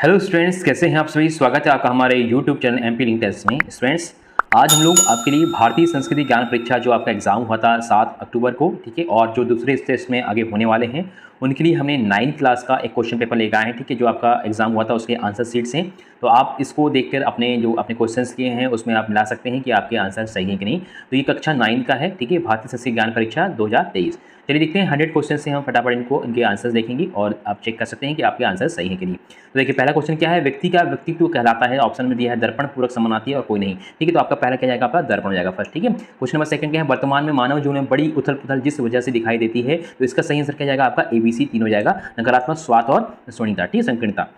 Hello students, कैसे हैं आप सभी। स्वागत है आपका हमारे YouTube channel MP link test में। स्टूडेंट्स, आज हम लोग आपके लिए भारतीय संस्कृति ज्ञान परीक्षा जो आपका एग्जाम हुआ था 7 अक्टूबर को, ठीक है, और जो दूसरे स्टेज में आगे होने वाले हैं उनके लिए हमने 9th क्लास का एक क्वेश्चन पेपर लेकर आए हैं, ठीक है, जो आपका एग्जाम हुआ था उसके आंसर शीट्स हैं। तो आप इसको देखकर अपने जो अपने क्वेश्चंस किए हैं उसमें आप मिला सकते हैं कि आपके आंसर सही है कि नहीं। तो ये कक्षा 9 का है, ठीक है, भारतीय संस्कृति ज्ञान परीक्षा 2023। चलिए देखते हैं 100 क्वेश्चन से हम फटाफट इनके आंसर्स देखेंगे और आप चेक कर सकते हैं कि आपके आंसर सही है कि नहीं। तो देखिए पहला क्वेश्चन क्या है, व्यक्ति का व्यक्तित्व कहलाता है। ऑप्शन में दिया है दर्पण पूरक समानार्थी और कोई नहीं, ठीक है। तो आपका पहला क्या जाएगा, आपका दर्पण हो जाएगा फर्स्ट, ठीक है। क्वेश्चन नंबर सेकंड क्या है, वर्तमान में मानव जीवन में बड़ी उथल पुथल जिस वजह से दिखाई देती है, तो इसका सही आंसर क्या जाएगा, आपका ABC 3 हो जाएगा, नकारात्मक, स्वार्थ और स्वनिता, ठीक है, संकीर्णता।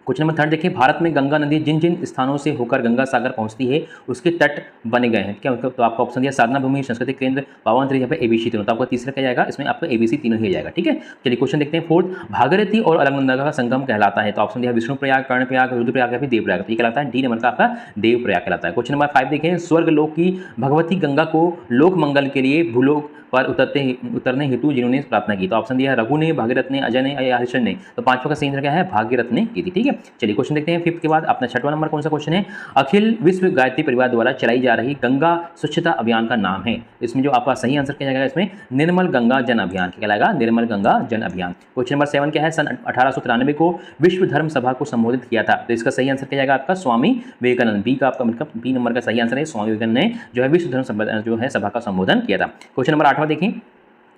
क्वेश्चन नंबर थर्ड देखिए, भारत में गंगा नदी जिन जिन स्थानों से होकर गंगा सागर पहुंचती है उसके तट बने गए हैं, क्या मतलब। तो आपका ऑप्शन दिया साधना भूमि, सांस्कृतिक केंद्र, पावन तीर्थ, यहाँ पे ABC तीनों। तो आपका तीसरा क्या जाएगा, इसमें आपका ABC तीनों ही जाएगा, ठीक है। चलिए क्वेश्चन देखते हैं फोर्थ, भागीरथी और अलकनंदा का संगम कहलाता है। तो ऑप्शन दिया विष्णु प्रयाग, कर्ण प्रयाग, रुद्र प्रयाग या फिर देव प्रयाग। तो ये कहलाता है डी नंबर का आपका देव प्रयाग कहलाता है। क्वेश्चन नंबर 5 देखें, स्वर्ग लोक की भगवती गंगा को लोक मंगल के लिए भूलोक पर उतरने हेतु जिन्होंने प्रार्थना की। तो ऑप्शन दिया है रघु ने, भागीरथ ने, अजय ने या हरिश्चंद्र ने। तो पांचवा का सही आंसर क्या है, भागीरथ ने की थी, ठीक है। चलिए क्वेश्चन देखते हैं फिफ्थ के बाद अपना छठवां नंबर कौन सा क्वेश्चन है, अखिल विश्व गायत्री परिवार द्वारा चलाई जा रही गंगा स्वच्छता अभियान का नाम है। इसमें जो आपका सही आंसर क्या जाएगा, इसमें निर्मल गंगा जन अभियान कहलाएगा, निर्मल गंगा जन अभियान। क्वेश्चन नंबर 7 क्या है, सन 1893 को विश्व धर्म सभा को संबोधित किया था। तो इसका सही आंसर क्या जाएगा, आपका स्वामी विवेकानंद। बी का आपका मतलब बी नंबर का सही आंसर है, स्वामी विवेकानंद ने जो है विश्व धर्म जो है सभा का संबोधन किया था। क्वेश्चन नंबर 8वां देखें,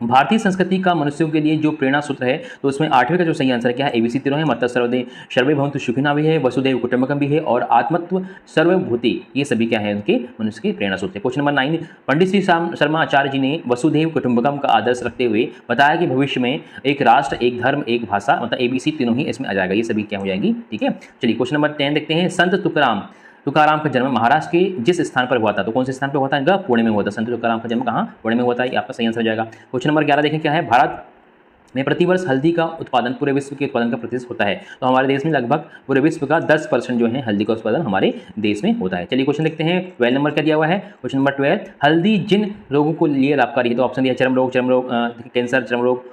भारतीय संस्कृति का मनुष्यों के लिए जो प्रेरणा सूत्र है, तो उसमें 8वें का जो सही आंसर क्या है, ABC तीनों है, मतलब सर्वे भवन्तु सुखिनः भी है, वसुधैव कुटुम्बकम भी है और आत्मत्व सर्वभूति, ये सभी क्या है उनके मनुष्य की प्रेरणा सूत्र है। क्वेश्चन नंबर 9, पंडित श्री शर्मा आचार्य जी ने वसुधैव कुटुम्बकम का आदर्श रखते हुए बताया कि भविष्य में एक राष्ट्र, एक धर्म, एक भाषा, मतलब ABC तीनों ही इसमें आ जाएगा, ये सभी क्या हो जाएगी, ठीक है। चलिए क्वेश्चन नंबर 10 देखते हैं, संत तुकाराम का जन्म महाराष्ट्र के जिस स्थान पर हुआ था, तो कौन से स्थान पर हुआ था, इनका पुणे में हुआ था। संत तुकाराम का जन्म कहाँ, पुणे में हुआ था, ये आपका सही आंसर हो जाएगा। क्वेश्चन नंबर 11 देखें क्या है, भारत में प्रतिवर्ष हल्दी का उत्पादन पूरे विश्व के उत्पादन का प्रतिशत होता है। तो हमारे देश में लगभग पूरे विश्व का 10% जो है हल्दी का उत्पादन हमारे देश में होता है। चलिए क्वेश्चन देखते हैं 12 नंबर क्या दिया हुआ है, क्वेश्चन नंबर 12, हल्दी जिन रोगों को लिए लाभकारी है। तो ऑप्शन दिया चर्म रोग, कैंसर, चर्म रोग,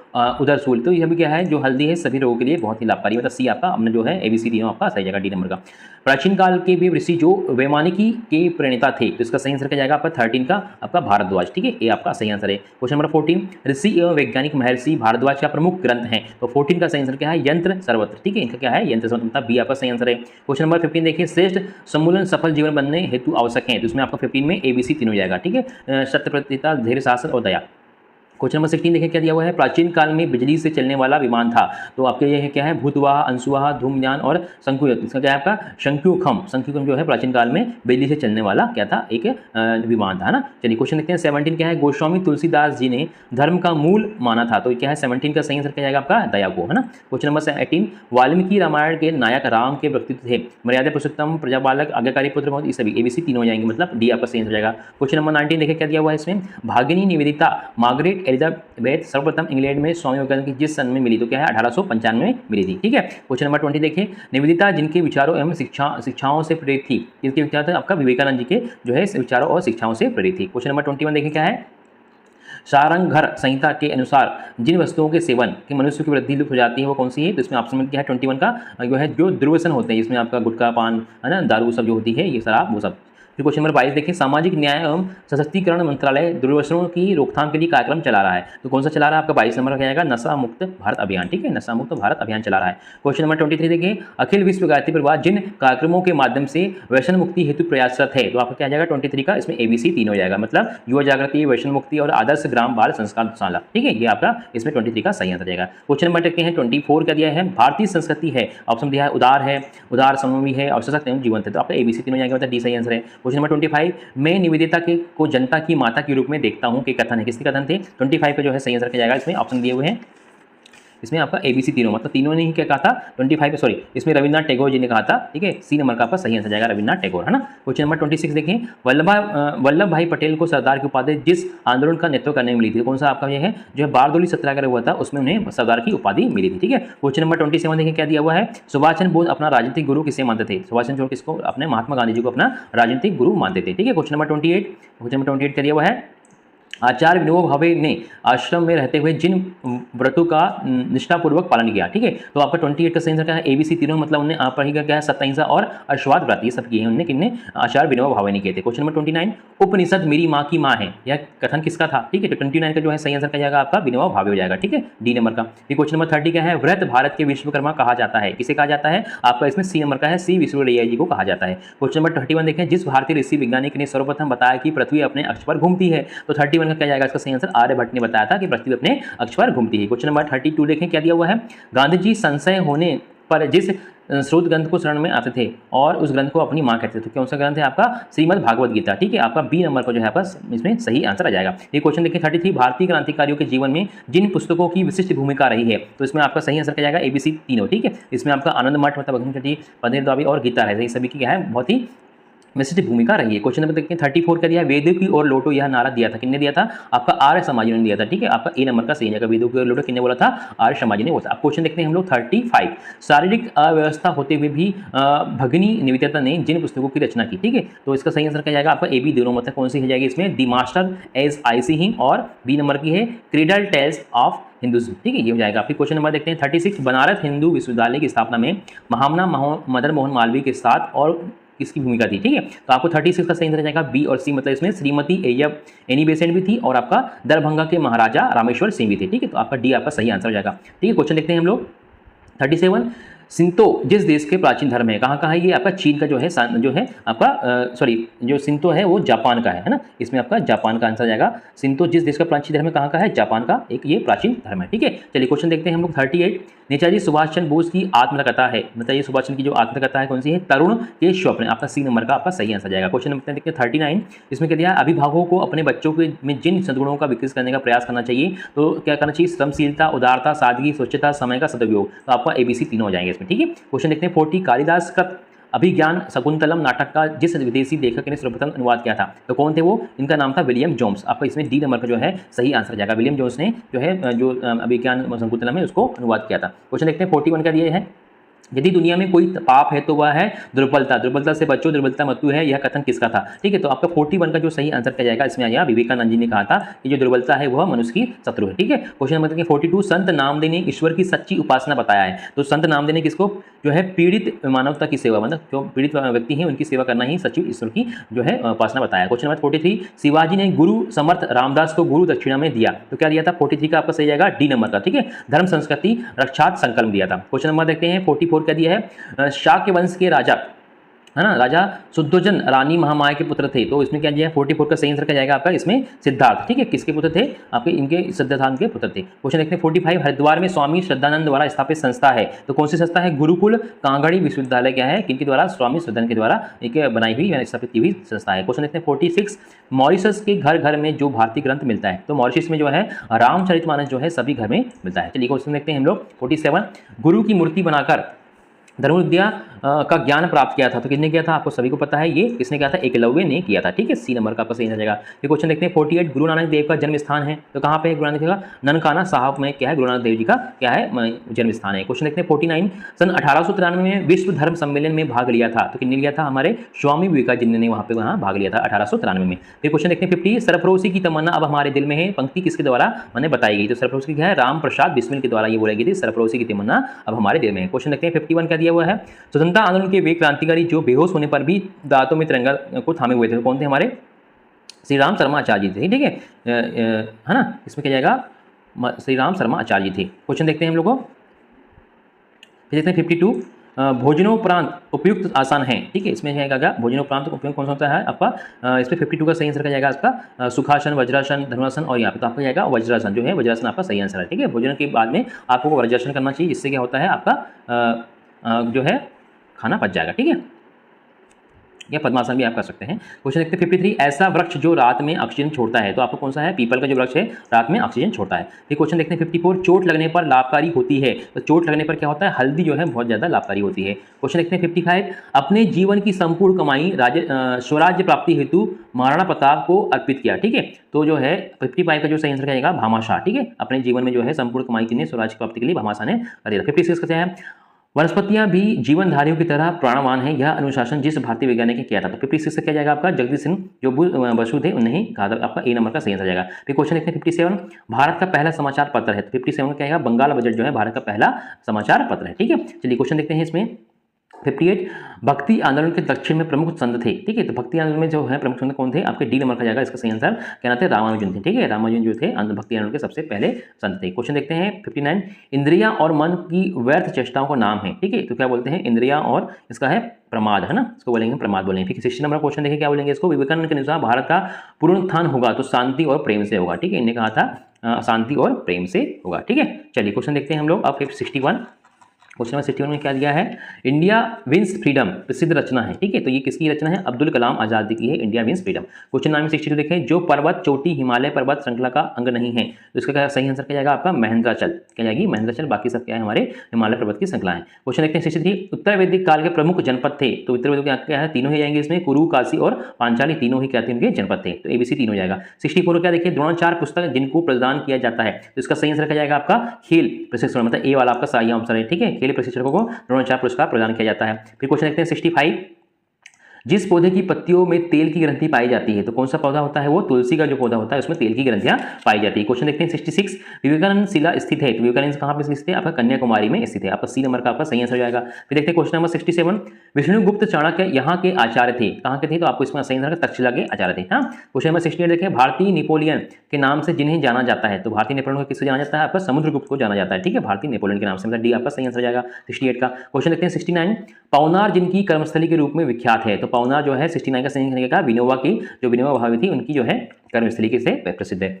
उदर सूल। तो यह भी क्या है, जो हल्दी है सभी रोगों के लिए बहुत ही लाभकारी, मतलब सी आपका हमने जो है ABC तीनों आपका सही जाएगा, डी नंबर का। प्राचीन काल के भी ऋषि जो वैमानिकी के प्रणेता थे, तो इसका सही आंसर क्या जाएगा, आपका 13 का आपका भारद्वाज, ठीक है, ये आपका सही आंसर है। क्वेश्चन नंबर 14, ऋषि एवं वैज्ञानिक महर्षि भारद्वाज का प्रमुख ग्रंथ है। तो 14 का सही आंसर क्या है, यंत्र सर्वत्र, ठीक है, इनका क्या है, यंत्र सर्वत्र, मतलब बी आपका सही आंसर है। क्वेश्चन नंबर 15 देखिए, श्रेष्ठ सम्मूलन सफल जीवन बनने हेतु आवश्यक है। तो इसमें आपका 15 में ABC तीनों जाएगा, ठीक है, सत्य, प्रतिष्ठा, धैर्य, साहस और दया। क्वेश्चन नंबर 16 देखें क्या दिया हुआ है, प्राचीन काल में बिजली से चलने वाला विमान था। तो आपके ये है क्या है, भूतवाह, अंशुवाह, धूमयान और शंकुयुक्त। इसका क्या है आपका शंकुखम जो है प्राचीन काल में बिजली से चलने वाला क्या था, एक विमान था ना। चलिए क्वेश्चन देखते हैं 17 क्या है, गोस्वामी तुलसीदास जी ने धर्म का मूल माना था। तो क्या है 17 का सही आंसर क्या जाएगा, आपका दया को, है ना। क्वेश्चन नंबर 18, वाल्मीकि रामायण के नायक राम के व्यक्तित्व थे, मर्यादा पुरुषोत्तम, प्रजापालक, आज्ञाकारी पुत्र, ये सभी ABC तीनों हो जाएंगे, मतलब डी आपका सही आंसर हो जाएगा। क्वेश्चन नंबर 19 देखें क्या दिया हुआ है इसमें, भागिनी निवेदिता मार्गरेट एलिजाबेथ सर्वप्रथम इंग्लैंड में स्वामी विवेकानंद की जिस सन में मिली, तो क्या है 1895 में मिली थी, ठीक है। क्वेश्चन नंबर 20 देखिए, निवेदिता जिनके विचारों एवं शिक्षाओं से प्रेरित थी, इसके विचार थे आपका विवेकानंद जी के जो है विचारों और शिक्षाओं से प्रेरित थी। क्वेश्चन नंबर 21 देखिए क्या है, सारंगघर संहिता के अनुसार जिन वस्तुओं के सेवन की मनुष्य की वृद्धि लुप्त हो जाती है वो कौन सी है। तो इसमें ऑप्शन में क्या है 21 का जो है, जो दुर्व्यसन होते हैं, इसमें आपका गुटखा, पान, है ना, दारू सब जो होती है, ये शराब, वो सब। फिर क्वेश्चन नंबर 22 देखिए, सामाजिक न्याय एवं सशक्तिकरण मंत्रालय दुर्व्यसनों की रोकथाम के लिए कार्यक्रम चला रहा है। तो कौन सा चला रहा है, आपका 22 नंबर का क्या आएगा, नशा मुक्त भारत अभियान, ठीक है, नशा मुक्त भारत अभियान चला रहा है। क्वेश्चन नंबर 23 देखिए, अखिल विश्व गायत्री परिवार जिन कार्यक्रमों के माध्यम से व्यसन मुक्ति हेतु प्रयासरत है। तो आपका क्या जाएगा 23 का, इसमें ABC तीन हो जाएगा, मतलब युवा जागृति, व्यसन मुक्ति और आदर्श ग्राम बाल संस्कारशाला, ठीक है, ये आपका इसमें 23 का सही आंसर जाएगा। क्वेश्चन नंबर देखते हैं 24 क्या दिया है, भारतीय संस्कृति है, ऑप्शन दिया है उदार है, उदार समवी है और सशक्त एवं जीवंत है। तो आपका ABC तीनों जाएगा, मतलब डी सही आंसर है। क्वेश्चन नंबर 25, मैं निवेदिता को जनता की माता के रूप में देखता हूं, कि कथन है, किसके कथन थे। 25 पे जो है सही आंसर क्या जाएगा, इसमें ऑप्शन दिए हुए हैं, इसमें आपका ABC तीनों, मतलब तीनों ने ही क्या कहा था 25 पे, सॉरी, इसमें रविन्द्रनाथ टैगोर जी ने कहा था, ठीक है, सी नंबर का आपका सही आंसर जाएगा रविन्द्रनाथ टैगोर, है ना। क्वेश्चन नंबर 26 देखें, वल्लभ भाई पटेल को सरदार की उपाधि जिस आंदोलन का नेतृत्व करने में मिली थी, कौन सा आपका ये है, जो है बारदोली सत्याग्रह हुआ था, उसमें उन्हें सरदार की उपाधि मिली थी, ठीक है। क्वेश्चन नंबर 27 देखें क्या दिया हुआ है, सुभाष चंद्र बोस अपना राजनीतिक गुरु किसे मानते थे। सुभाष चंद्र बोस किसको, अपने महात्मा गांधी जी को अपना राजनीतिक गुरु मानते थे, ठीक है। क्वेश्चन नंबर 28 क्या दिया हुआ है, आचार्य विनोबा भावे ने आश्रम में रहते हुए जिन व्रतों का निष्ठापूर्वक पालन किया। ठीक है, तो आपका 28 का सही आंसर क्या है? ABC तीनों, मतलब उन्हें आप पढ़ेगा क्या है? सत्ताहिंसा और अश्वात व्रत, ये सब किए हैं उन्होंने, किन्ने? आचार्य विनोबा भावे ने किए थे। क्वेश्चन नंबर 29, उपनिषद मेरी माँ की माँ है, यह कथन किसका था? ठीक है, तो 29 का जो है सही आंसर क्या जाएगा आपका? विनोबा भावे हो जाएगा। ठीक है, डी नंबर का। ये क्वेश्चन नंबर 30 क्या है? व्रत भारत के विश्वकर्मा कहा जाता है, किसे कहा जाता है? आपका इसमें सी नंबर का है, सी विश्वेश्वरैया जी को कहा जाता है। क्वेश्चन नंबर 31 देखें, जिस भारतीय ऋषि वैज्ञानिक ने सर्वप्रथम बताया कि पृथ्वी अपने अक्ष पर घूमती है, तो 31 का क्या जाएगा इसका सही आंसर? आर्यभट्ट ने बताया था कि पृथ्वी अपने अक्ष पर घूमती है। क्वेश्चन नंबर 32 देखें क्या दिया हुआ है? गांधी जी संशय होने पर जिस स्रोत ग्रंथ को शरण में आते थे और उस ग्रंथ को अपनी मां कहते थे, तो कौन सा ग्रंथ है आपका? श्रीमद् भागवत गीता। ठीक है, आपका बी नंबर को जो है आपका इसमें सही आंसर आ जाएगा। ये क्वेश्चन देखिए 33, भारतीय क्रांतिकारियों के जीवन में जिन पुस्तकों की विशिष्ट भूमिका रही है, तो इसमें आपका सही आंसर क्या जाएगा? ABC तीनों। ठीक है, इसमें आपका आनंद मठ, मतलब भगवती, पनीर दावी और गीता है, ये सभी की क्या है? बहुत ही विशिष्ट भूमिका रही है। क्वेश्चन नंबर देखते हैं 34 का दिया है, वेदों की ओर लौटो, यह नारा दिया था, किसने दिया था? आपका आर्य समाजी ने दिया था। ठीक है, आपका ए नंबर का सही है, वेदों की ओर लौटो किसने बोला था? आर्य समाजी ने बोला था। अब क्वेश्चन देखते हैं हम लोग 35, शारीरिक अव्यवस्था होते हुए भी भगिनी निवेदिता ने जिन पुस्तकों की रचना की। ठीक है, तो इसका सही आंसर क्या जाएगा आपका? AB दोनों, मतलब कौन सी हो जाएगी इसमें? The master as I see him, और बी नंबर की है क्रीडल टेल्स ऑफ हिंदुज्म। ठीक है, ये हो जाएगा। आपके क्वेश्चन नंबर देखते हैं 36, बनारस हिंदू विश्वविद्यालय की स्थापना में महामना मदन मोहन मालवीय के साथ और किसकी भूमिका थी? ठीक है, तो आपको 36 का सही आंसर जाएगा बी और सी, मतलब इसमें श्रीमती एनी बेसेंट भी थी और आपका दरभंगा के महाराजा रामेश्वर सिंह भी थे। ठीक है, तो आपका डी आपका सही आंसर हो जाएगा। ठीक है, क्वेश्चन देखते हैं हम लोग 37, सिंतो जिस देश के प्राचीन धर्म है, कहाँ है ये? आपका चीन का जो है आपका सॉरी, जो सिंतो है वो जापान का है ना, इसमें आपका जापान का आंसर जाएगा। सिंतो जिस देश का प्राचीन धर्म है, कहाँ का है? जापान का एक ये प्राचीन धर्म है। ठीक है, चलिए क्वेश्चन देखते हैं हम लोग 38, नेताजी सुभाष चंद्र बोस की आत्मकथा है, नेताजी सुभाष चंद्र की जो आत्मकथा है कौन सी है? तरुण के स्वप्न, आपका सी नंबर का आपका सही आंसर जाएगा। क्वेश्चन नंबर देखते हैं 39, इसमें क्या दिया है? अभिभावकों को अपने बच्चों के में जिन सद्गुणों का विकसित करने का प्रयास करना चाहिए, तो क्या करना चाहिए? श्रमशीलता, उदारता, सादगी, स्वच्छता, समय का सदुपयोग, तो आपका ABC तीनों हो जाएंगे इसमें। ठीक है, क्वेश्चन देखते हैं 40, कालिदास कृत अभिज्ञान शकुंतलम नाटक का जिस विदेशी लेखक ने सर्वप्रथम अनुवाद किया था, तो कौन थे वो? इनका नाम था विलियम जोन्स। आपका इसमें डी नंबर का जो है सही आंसर जाएगा। विलियम जोन्स ने जो है जो अभिज्ञान शकुंतलम है उसको अनुवाद किया था। क्वेश्चन देखते हैं 41 का दिया है, यदि दुनिया में कोई पाप है तो वह है दुर्बलता, दुर्बलता से बचो, दुर्बलता मृत्यु है, यह कथन किसका था? ठीक है, तो आपका 41 का जो सही आंसर क्या जाएगा इसमें आ जाएगा? विवेकानंद जी ने कहा था कि जो दुर्बलता है वह मनुष्य की शत्रु है। ठीक है, क्वेश्चन नंबर 42, संत नामदेव ने ईश्वर की सच्ची उपासना बताया है, तो संत नामदेव ने किसको जो है? पीड़ित मानवता की सेवा, मतलब जो पीड़ित व्यक्ति है उनकी सेवा करना ही सच्ची ईश्वर की जो है उपासना बताया। क्वेश्चन नंबर 43, शिवाजी ने गुरु समर्थ रामदास को गुरु दक्षिणा में दिया, तो क्या दिया था? 43 का आपका सही जाएगा डी नंबर का। ठीक है, धर्म संस्कृति रक्षात संकल्प दिया था। क्वेश्चन नंबर देखते हैं 44 का दिया है, शाक्य वंश के राजा है ना, राजा शुद्धोजन रानी महामाया के पुत्र थे, तो इसमें क्या दिया है? 44 का सही आंसर क्या जाएगा आपका? इसमें सिद्धार्थ। ठीक है, किसके पुत्र थे? आपके इनके सिद्धार्थ के पुत्र थे। क्वेश्चन देखते हैं 45, हरिद्वार में स्वामी श्रद्धानंद द्वारा स्थापित संस्था है, तो कौन सी संस्था है? गुरुकुल कांगड़ी विश्वविद्यालय क्या है? किनके द्वारा? स्वामी श्रद्धानंद के द्वारा एक बनाई हुई या स्थापित की हुई संस्था है। क्वेश्चन देखते हैं 46, मॉरिशस के घर घर में जो भारतीय ग्रंथ मिलता है, तो मॉरिशस में जो है रामचरितमानस जो है सभी घर में मिलता है। चलिए क्वेश्चन देखते हैं हम लोग 47, गुरु की मूर्ति बनाकर धनुर्विद्या का ज्ञान प्राप्त किया था, तो किसने किया था? आपको सभी को पता है, ये किसने किया था? एकलव्य ने किया था। ठीक है, सी नंबर का आपका सही आ जाएगा। ये क्वेश्चन देखते हैं 48, गुरु नानक देव का जन्म स्थान है, तो कहाँ पे है गुरु नानक देव का? ननकाना साहब में क्या है? गुरु नानक देव जी का क्या है जन्म स्थान है। क्वेश्चन देखते हैं 49, सन 1893 में विश्व धर्म सम्मेलन में भाग लिया था, तो किसने लिया था? हमारे स्वामी विवेकानंद ने वहाँ पे भाग लिया था 1893 में। फिर क्वेश्चन देखते हैं 50, सरफरोशी की तमन्ना अब हमारे दिल में है, पंक्ति किसके द्वारा मैंने बताई गई? तो सरफरोशी क्या है? राम प्रसाद बिस्मिल के द्वारा ये बोली गई थी, सरफरोशी की तमन्ना अब हमारे दिल में है। क्वेश्चन देखते हैं 51 का दिया हुआ है, स्वतंत्रता आंदोलन के वे क्रांतिकारी जो बेहोश होने पर भी दांतों में तिरंगा को थामे हुए थे, तो कौन थे? हमारे श्री राम शर्मा आचार्य जी थे। ठीक है ना, इसमें क्या जाएगा? श्री राम शर्मा आचार्य जी थे। क्वेश्चन देखते हैं हम लोग को, फिर देखते हैं 52, भोजनोपरांत उपयुक्त आसन है। ठीक है, इसमें जाएगा भोजनोपरांत उपयुक्त कौन सा होता है आपका? इसमें 52 का सही आंसर क्या जाएगा आपका? सुखासन, वज्रासन, धनुरासन, और यहाँ पे तो आपका जाएगा वज्रासन, जो है वज्रासन आपका सही आंसर है। ठीक है, भोजन के बाद में आपको वज्रासन करना चाहिए, जिससे क्या होता है आपका जो है खाना पच जाएगा। ठीक है, या पद्मासन भी आप कर सकते हैं। क्वेश्चन देखते हैं 53, ऐसा वृक्ष जो रात में ऑक्सीजन छोड़ता है, तो आपको कौन सा है? पीपल का जो वृक्ष है रात में ऑक्सीजन छोड़ता है। फिर क्वेश्चन देखते हैं 54, चोट लगने पर लाभकारी होती है, तो चोट लगने पर क्या होता है? हल्दी जो है बहुत ज़्यादा लाभकारी होती है। क्वेश्चन देखते हैं 55, अपने जीवन की संपूर्ण कमाई स्वराज्य प्राप्ति हेतु महाराणा प्रताप को अर्पित किया। ठीक है, तो जो है 55 का जो सही आंसर रहेगा भामाशाह। ठीक है, अपने जीवन में जो है संपूर्ण कमाई किसने? स्वराज्य प्राप्ति के लिए भामाशाह ने कर दिया। 56 का है, वनस्पतियां भी जीवनधारियों की तरह प्राणवान है, यह अनुशासन जिस भारतीय वैज्ञानिक ने किया था। तो 56 क्या जाएगा आपका, जगदीश सिंह जो बसु थे उन्हें कहा था। आपका ए नंबर का सही आंसर जाएगा। फिर क्वेश्चन देखते हैं 57, भारत का पहला समाचार पत्र है। तो 57 क्या आएगा, बंगाल बजट जो है भारत का पहला समाचार पत्र है। ठीक है, चलिए क्वेश्चन देखते हैं इसमें 58, भक्ति आंदोलन के दक्षिण में प्रमुख संत थे। ठीक है, तो भक्ति आंदोलन में जो है प्रमुख संत कौन थे, आपके डी नंबर का जाएगा इसका सही आंसर, क्या नाम थे, रामानुजन थे। ठीक है, रामानुजन जो थे भक्ति आंदोलन के सबसे पहले संत थे। क्वेश्चन देखते हैं 59, इंद्रिया और मन की व्यर्थ चेष्टाओं का नाम है। ठीक है, तो क्या बोलते हैं, इंद्रिया और इसका है प्रमाद, है ना, इसको बोलेंगे प्रमाद बोलेंगे। ठीक है, 60 नंबर क्वेश्चन देखिए क्या बोलेंगे इसको, विवेकानंद के अनुसार भारत का पुनरुत्थान होगा तो शांति और प्रेम से होगा। ठीक है, इन्हें कहा था शांति और प्रेम से होगा। ठीक है, चलिए क्वेश्चन देखते हैं हम लोग अब 61। क्वेश्चन नंबर 61 में क्या दिया है, इंडिया विंस फ्रीडम प्रसिद्ध रचना है। ठीक है, तो ये किसकी रचना है, अब्दुल कलाम आजाद की है, India wins freedom. Question number 62 देखें, जो पर्वत चोटी हिमालय पर्वत श्रृंखला का अंग नहीं है, तो इसका क्या सही आंसर क्या जाएगा आपका, महेंद्राचल। क्या जाएगी, महेंद्राचल, बाकी सब क्या है हमारे हिमालय पर्वत की श्रृंखला है। क्वेश्चन देखते हैं 63, उत्तर वैदिक काल के प्रमुख जनपद थे। तो उत्तर वैदिक क्या है, तीनों ही जाएंगे इसमें, कुरु काशी और पांचाली, तीनों ही क्या थे उनके जनपद थे। तो ABC तीनों जाएगा। 64 क्या देखिए, द्रोणाचार्य पुस्तक जिनको प्रदान किया जाता है, तो इसका सही आंसर क्या जाएगा आपका, खेल प्रशिक्षण, मतलब ए वाला आपका सही आंसर है। ठीक है, खेल प्रशिक्षकों को द्रोणाचार्य पुरस्कार प्रदान किया जाता है। फिर क्वेश्चन देखते हैं 65, जिस पौधे की पत्तियों में तेल की ग्रंथि पाई जाती है, तो कौन सा पौधा होता है वो, तुलसी का जो पौधा होता है उसमें तेल की ग्रंथियां पाई जाती है। क्वेश्चन देखते हैं 66, विवेकानंद शिला स्थित है। तो विवेकानंद कहां पर स्थित है, आपका कन्याकुमारी में स्थित है। आपका सी नंबर का आपका सही आंसर जाएगा। फिर देखते हैं क्वेश्चन नंबर 67, विष्णुगुप्त चाणक्य यहाँ के आचार्य थे, कहां के थे, तो आपको इसमें सही आंसर तक्षशिला के आचार्य थे। हाँ, क्वेश्चन नंबर 68 देखें, भारतीय नेपोलियन के नाम से जिन्हें जाना जाता है, तो भारतीय नेपोलियन को किससे जाना जाता है, आपका समुद्रगुप्त को जाना जाता है। ठीक है, भारतीय नेपोलियन के नाम से, मतलब डी आपका सही आंसर जाएगा 68 का। क्वेश्चन देखते हैं 69, पवनार जिनकी कर्मस्थली के रूप में विख्यात है, तो पवनार जो है 69 का सही आंसर विनोबा की, जो विनोबा भावे थी उनकी जो है कर्मस्थली से प्रसिद्ध है।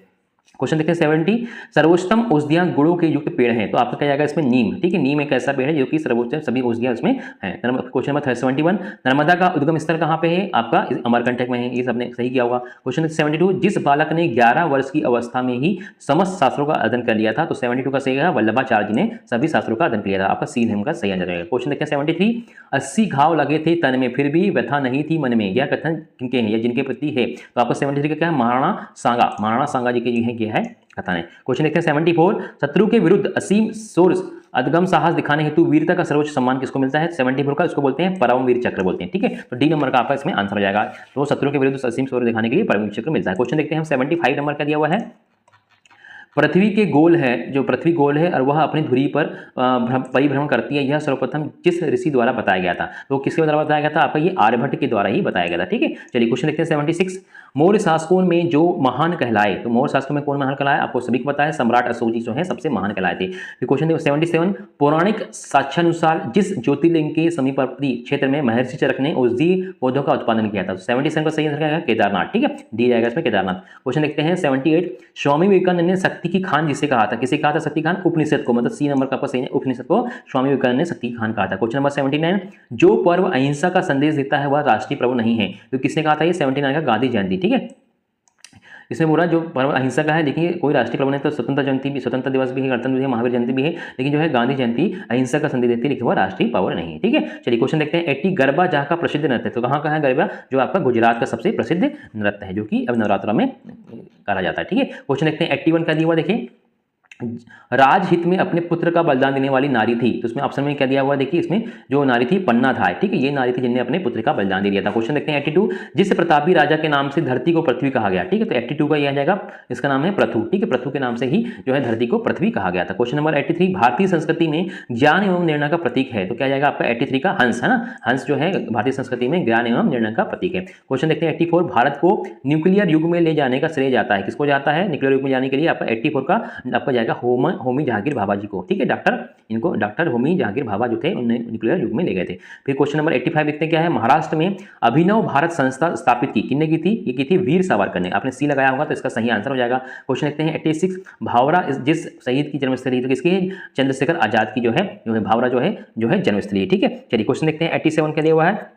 क्वेश्चन देखते हैं 70, सर्वोत्तम औषधियां गुणों के युक्त पेड़ है, तो आपका क्या जाएगा इसमें, नीम। ठीक है, नीम एक ऐसा पेड़ है जो कि सर्वोत्तम सभी औषधियां इसमें है। क्वेश्चन नंबर 71, नर्मदा का उद्गम स्थल कहां पे है, आपका अमरकंटक में है। ये सबने सही किया होगा। क्वेश्चन 72, जिस बालक ने 11 वर्ष की अवस्था में ही समस्त शास्त्रों का अध्ययन कर लिया था, तो 72 का सही है, वल्लभाचार्य जी ने सभी शास्त्रों का अध्ययन किया था। आपका सी का सही आंसर रहेगा। क्वेश्चन देखते हैं 73, 80 घाव लगे थे तन में फिर भी व्यथा नहीं थी मन में, यह कथन किनके हैं या जिनके प्रति है, तो आपका 73 का क्या है, महाराणा सांगा जी के जो है क्या है कथन है। क्वेश्चन देखते हैं 74, शत्रु के विरुद्ध असीम शौर्य अदगम साहस दिखाने हेतु वीरता का सर्वोच्च सम्मान किसको मिलता है, 74 का, इसको बोलते हैं परमवीर चक्र बोलते हैं। ठीक है, तो डी नंबर का आपका इसमें आंसर हो जाएगा। तो शत्रु के विरुद्ध असीम शौर्य दिखाने के लिए परमवीर चक्र मिलता है। क्वेश्चन देखते हैं हम 75 नंबर का दिया हुआ है, पृथ्वी के गोल है, जो पृथ्वी गोल है और वह अपनी धुरी पर परिभ्रमण करती है, यह सर्वप्रथम किस ऋषि द्वारा बताया गया था, तो किसके द्वारा बताया गया था, आपका ये आर्यभट्ट के द्वारा ही बताया गया था। ठीक है, चलिए क्वेश्चन देखते हैं 76, मौर्य शासकों में जो महान कहलाए, तो मौर्य शासकों में कौन महान कहलाए, आपको सभी को पता है, सम्राट अशोक जी जो है सबसे महान कहलाए थे। फिर क्वेश्चन 77, पौराणिक साक्ष्यानुसार जिस ज्योतिर्लिंग के समीपवर्ती क्षेत्र में महर्षि चरक ने औषधीय पौधों का उत्पादन किया था, 77 का सही आंसर क्या है, केदारनाथ। ठीक है, दी जाएगा इसमें केदारनाथ। क्वेश्चन देखते हैं 78, स्वामी विवेकानंद ने शक्ति की खान जिसे कहा था, किसे कहा था, शक्ति खान, उपनिषद को, मतलब सी नंबर का आपका सही है, उपनिषद को स्वामी विवेकानंद ने शक्ति खान कहा था। क्वेश्चन नंबर 79, जो पर्व अहिंसा का संदेश देता है वह राष्ट्रीय पर्व नहीं है, तो किसने कहा था, ये 79 का गांधी जयंती। ठीक है, इसमें बोला जो पर्व अहिंसा का है, देखिए कोई राष्ट्रीय पर्व नहीं, तो स्वतंत्रता जयंती भी, स्वतंत्रता दिवस भी है, गणतंत्र दिवस है, महावीर जयंती भी है, लेकिन जो है गांधी जयंती अहिंसा का संदेश देती है, लेकिन वह राष्ट्रीय पर्व नहीं है। ठीक है, चलिए क्वेश्चन देखते हैं 80, गरबा जहाँ का प्रसिद्ध नृत्य है, तो कहाँ का है गरबा, जो आपका गुजरात का सबसे प्रसिद्ध नृत्य है, जो कि अब नवरात्रा में करा जाता है। ठीक है, क्वेश्चन देखते हैं 81 का दिया हुआ, देखिए राजहित में अपने पुत्र का बलिदान देने वाली नारी थी, तो इसमें ऑप्शन में क्या दिया हुआ, देखिए इसमें जो नारी थी पन्ना था। ठीक है, ये नारी थी जिन्हें अपने पुत्र का बलिदान दे दिया था। क्वेश्चन देखते हैं 82, जिस प्रतापी राजा के नाम से धरती को पृथ्वी कहा गया। ठीक है, तो 82 का यह जाएगा, इसका नाम है पृथु। ठीक है, पृथु के नाम से ही जो है धरती को पृथ्वी कहा गया था। क्वेश्चन नंबर 83, भारतीय संस्कृति में ज्ञान एवं निर्णय का प्रतीक है, तो क्या जाएगा आपका 83 का हंस, है ना, हंस जो है भारतीय संस्कृति में ज्ञान एवं निर्णय का प्रतीक है। क्वेश्चन देखते हैं 84, भारत को न्यूक्लियर युग में ले जाने का श्रेय जाता है, किसको जाता है, न्यूक्लियर युग में जाने के लिए आपका 84 का आपका जाएगा होमी जहांगीर भाभा जी को। ठीक है, डॉक्टर होमी जहांगीर भाभा जो थे उन्हें न्यूक्लियर युग में ले गए थे। फिर क्वेश्चन नंबर 85 देखते हैं क्या है, महाराष्ट्र में अभिनव भारत संस्था स्थापित की, किसने की थी, ये की थी वीर सावरकर ने। आपने सी लगाया होगा तो इसका सही आंसर हो जाएगा। क्वेश्चन देखते हैं 86, भावरा जिस शहीद की जन्मस्थली, तो किसकी है, चंद्रशेखर आजाद की जो है भावरा जो है जन्मस्थली। ठीक है, चलिए क्वेश्चन देखते हैं 87 क्या दिया हुआ है,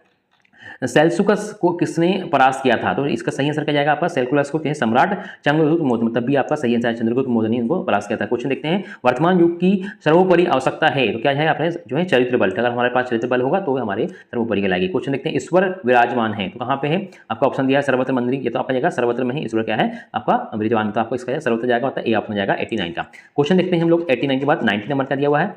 सेल्युकस को किसने परास्त किया था, तो इसका सही आंसर क्या जाएगा आपका, सेल्युकस को सम्राट चंद्रगुप्त मौर्य, तब भी आपका सही आंसर चंद्रगुप्त मौर्य ने इनको परास्त किया था। क्वेश्चन देखते हैं, वर्तमान युग की सर्वोपरि आवश्यकता है, तो क्या है आपने जो है चरित्र बल, अगर हमारे पास चरित्र बल होगा तो हमारे सर्वोपरि कहलाएगी। क्वेश्चन देखते हैं, ईश्वर विराजमान है, तो कहाँ पे है, आपका ऑप्शन दिया है सर्वत्र मंदिर, ये तो आपका जाएगा सर्वत्र में ही ईश्वर क्या है आपका विराजमान, तो आपको इसका सर्वत्र जाएगा, मतलब ए ऑप्शन जाएगा 89 का। क्वेश्चन देखते हैं हम लोग 89 के बाद 90 नंबर का दिया हुआ है,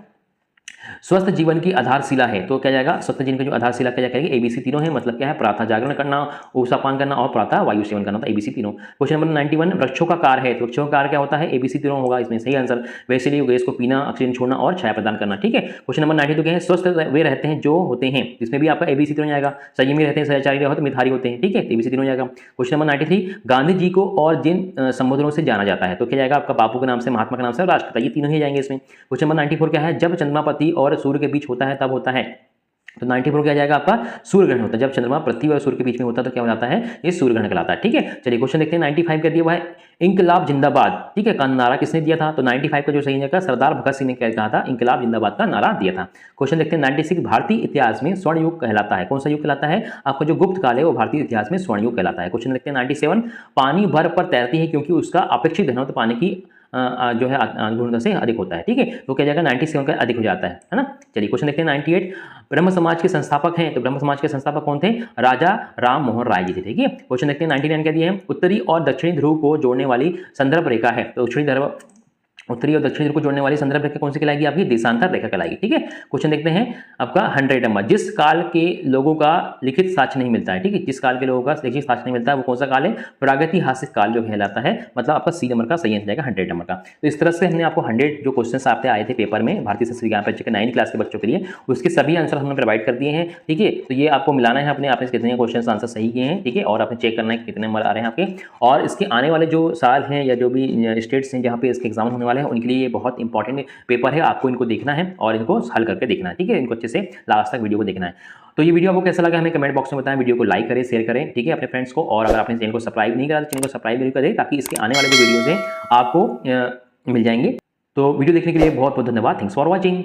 स्वस्थ जीवन की आधारशिला है, तो क्या जाएगा, स्वस्थ जीवन की जो आधारशिला क्या करेगी, एबीसी तीनों है, मतलब क्या है, प्रातः जागरण करना, ऊषापान करना और प्रातः वायु सेवन करना, तो एबीसी तीनों। क्वेश्चन नंबर 91, वृक्षों का कार्य है, तो वृक्षों का कार्य क्या होता है, एबीसी तीनों होगा इसमें सही आंसर। वैसे गैस को पीना, ऑक्सीजन छोड़ना और छाया प्रदान करना, ठीक है। क्वेश्चन नंबर 92 क्या है, स्वस्थ वे रहते हैं जो होते हैं, इसमें भी आपका एबीसी तीनों जाएगा, संयमी रहते हैं, सदाचारी होते हैं, मिथारी होते हैं, ठीक है, एबीसी तीनों जाएगा। क्वेश्चन नंबर 93, गांधी जी को और जिन संबोधनों से जाना जाता है, तो क्या जाएगा आपका, बापू के नाम से, महात्मा के नाम से, राष्ट्रपिता, ये तीनों ही जाएंगे इसमें। क्वेश्चन नंबर 94 क्या है, जब चंद्रमा पृथ्वी और सूर्य के बीच होता है तब होता है, तो 94 क्या जाएगा आपका, सूर्य ग्रहण होता है, जब चंद्रमा पृथ्वी और सूर्य के बीच में होता है तो क्या हो जाता है, ये सूर्य ग्रहण कहलाता है, ठीक है। चलिए क्वेश्चन देखते हैं, 95 कर दिया हुआ है, इंकलाब जिंदाबाद, ठीक है, का नारा किसने दिया था, तो 95 का जो सही जगह सरदार भगत सिंह ने क्या कहा था, इंकलाब जिंदाबाद का नारा दिया था। क्वेश्चन देखते हैं 96, भारतीय इतिहास में स्वर्ण युग कहलाता है, कौन सा युग कहलाता है, आपका जो गुप्त काल है वो भारतीय इतिहास में स्वर्ण युग कहलाता है। क्वेश्चन देखते हैं 97, पानी बर्फ पर तैरती है क्योंकि उसका अपेक्षित घनत्व पानी की जो है गुणवत्ता से अधिक होता है, ठीक है, तो क्या जाएगा 97 का अधिक हो जाता है ना। चलिए क्वेश्चन देखते हैं 98, ब्रह्म समाज के संस्थापक हैं, तो ब्रह्म समाज के संस्थापक कौन थे, राजा राम मोहन राय जी थे, ठीक है। क्वेश्चन देखते हैं 99 क्या दिया है, उत्तरी और दक्षिणी ध्रुव को जोड़ने वाली संदर्भ रेखा है, तो उत्तरी और दक्षिणी ध्रुव को जोड़ने वाली संदर्भ रेखा कौन सी कहलाएगी, आपकी देशांतर रेखा कहलाएगी, ठीक है। क्वेश्चन देखते हैं आपका 100 नंबर, जिस काल के लोगों का लिखित साक्ष्य नहीं मिलता है, ठीक है, जिस काल के लोगों का लिखित साक्ष्य नहीं मिलता है वो कौन सा काल है, प्रागैतिहासिक काल जो कहलाता है, मतलब आपका सी नंबर का सही आंसर जाएगा 100 नंबर का। तो इस तरह से हमने आपको 100 जो क्वेश्चन आपके आए थे पेपर में भारतीय संस्कृत विज्ञान परीक्षा के 9वीं क्लास के बच्चों के लिए, उसके सभी आंसर हमने प्रोवाइड कर दिए हैं, ठीक है। तो ये आपको मिलाना है अपने, आपने कितने क्वेश्चन आंसर सही किए हैं, ठीक है, और आपने चेक करना है कितने नंबर आ रहे हैं आपके, और इसके आने वाले जो साल हैं या जो भी स्टेट्स हैं जहाँ पे इसके एग्जाम होने वाले हैं उनके लिए ये बहुत इंपॉर्टेंट पेपर है, आपको इनको देखना है और इनको हल करके देखना है, ठीक है, इनको अच्छे से लास्ट तक वीडियो को देखना है। तो ये वीडियो आपको कैसा लगा हमें कमेंट बॉक्स में बताएं, वीडियो को लाइक करें, शेयर करें, ठीक है, अपने फ्रेंड्स को, और अगर आपने चैनल को सब्सक्राइब नहीं करा तो चैनल को सब्सक्राइब जरूर करें ताकि इसके आने वाले जो वीडियोज हैं आपको मिल जाएंगे। तो वीडियो देखने के लिए बहुत बहुत धन्यवाद, थैंक्स फॉर वॉचिंग।